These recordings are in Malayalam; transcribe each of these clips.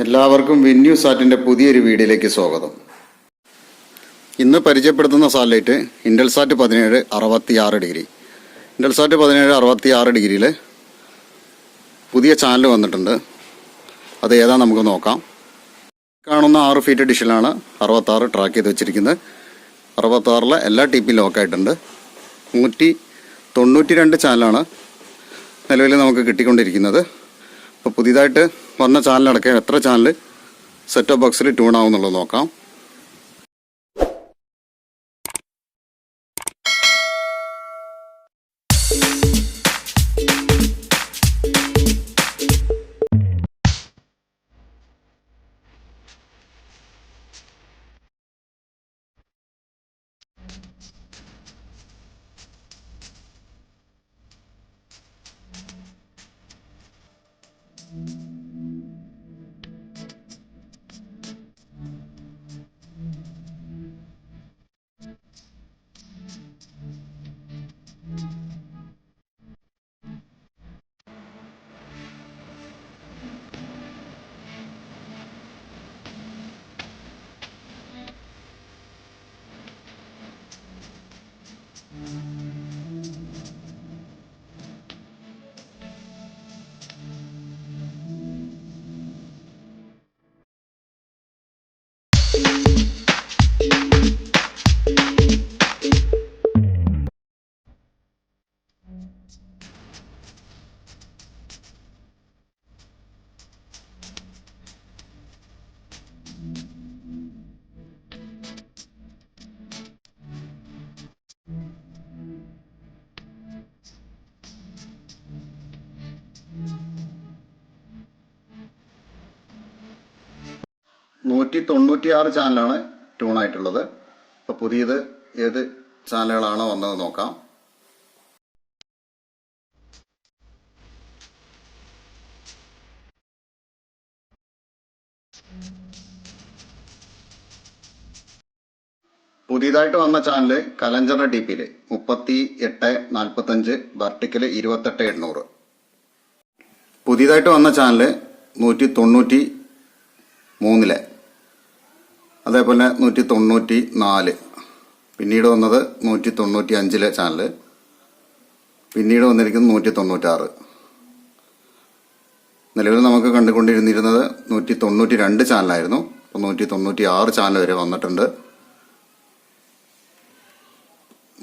എല്ലാവർക്കും വിന്യൂസാറ്റിൻ്റെ പുതിയൊരു വീഡിയോയിലേക്ക് സ്വാഗതം. ഇന്ന് പരിചയപ്പെടുത്തുന്ന സാറ്റലൈറ്റ് ഇൻഡൽസാറ്റ് 17 66 ഡിഗ്രി. ഇൻഡൽസാറ്റ് 17 66 ഡിഗ്രിയിൽ പുതിയ ചാനൽ വന്നിട്ടുണ്ട്. അത് ഏതാ നമുക്ക് നോക്കാം. കാണുന്ന 6 ഫീറ്റ് ഡിഷിലാണ് 66 ട്രാക്ക് ചെയ്ത് വെച്ചിരിക്കുന്നത്. 66 എല്ലാ ടി പി ലോക്കായിട്ടുണ്ട്. 192 ചാനലാണ് നിലവിൽ നമുക്ക് കിട്ടിക്കൊണ്ടിരിക്കുന്നത്. അപ്പോൾ പുതിയതായിട്ട് വന്ന ചാനലടക്കം എത്ര ചാനൽ സെറ്റ് ടോപ്പ് ബോക്സിൽ ട്യൂൺ ആവുമെന്നുള്ളത് നോക്കാം. നൂറ്റി 96 ചാനലാണ് ട്യൂൺ ആയിട്ടുള്ളത്. അപ്പോൾ പുതിയത് ഏത് ചാനലുകളാണോ വന്നത് നോക്കാം. പുതിയതായിട്ട് വന്ന ചാനൽ കലഞ്ചറിന്റെ ടി പിയിൽ 3845 വെർട്ടിക്കൽ 28800. പുതിയതായിട്ട് വന്ന ചാനൽ 193 അതേപോലെ 194. പിന്നീട് വന്നത് 195 ചാനൽ. പിന്നീട് വന്നിരിക്കുന്നത് 196. നിലവിൽ നമുക്ക് കണ്ടുകൊണ്ടിരുന്നിരുന്നത് 192 ചാനലായിരുന്നു. അപ്പോൾ 196 ചാനൽ വരെ വന്നിട്ടുണ്ട്.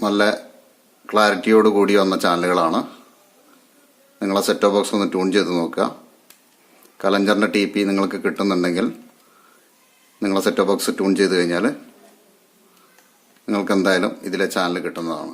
നല്ല ക്ലാരിറ്റിയോട് കൂടി വന്ന ചാനലുകളാണ്. നിങ്ങളെ സെറ്റ് ടോപ്പ് ബോക്സ് ഒന്ന് ട്യൂൺ ചെയ്ത് നോക്കുക. കലഞ്ചറിൻ്റെ ടി പി നിങ്ങൾക്ക് കിട്ടുന്നുണ്ടെങ്കിൽ നിങ്ങളെ സെറ്റ് ടോപ്പ് ബോക്സ് ട്യൂൺ ചെയ്ത് കഴിഞ്ഞാൽ നിങ്ങൾക്ക് എന്തായാലും ഇതിലെ ചാനൽ കിട്ടുന്നതാണ്.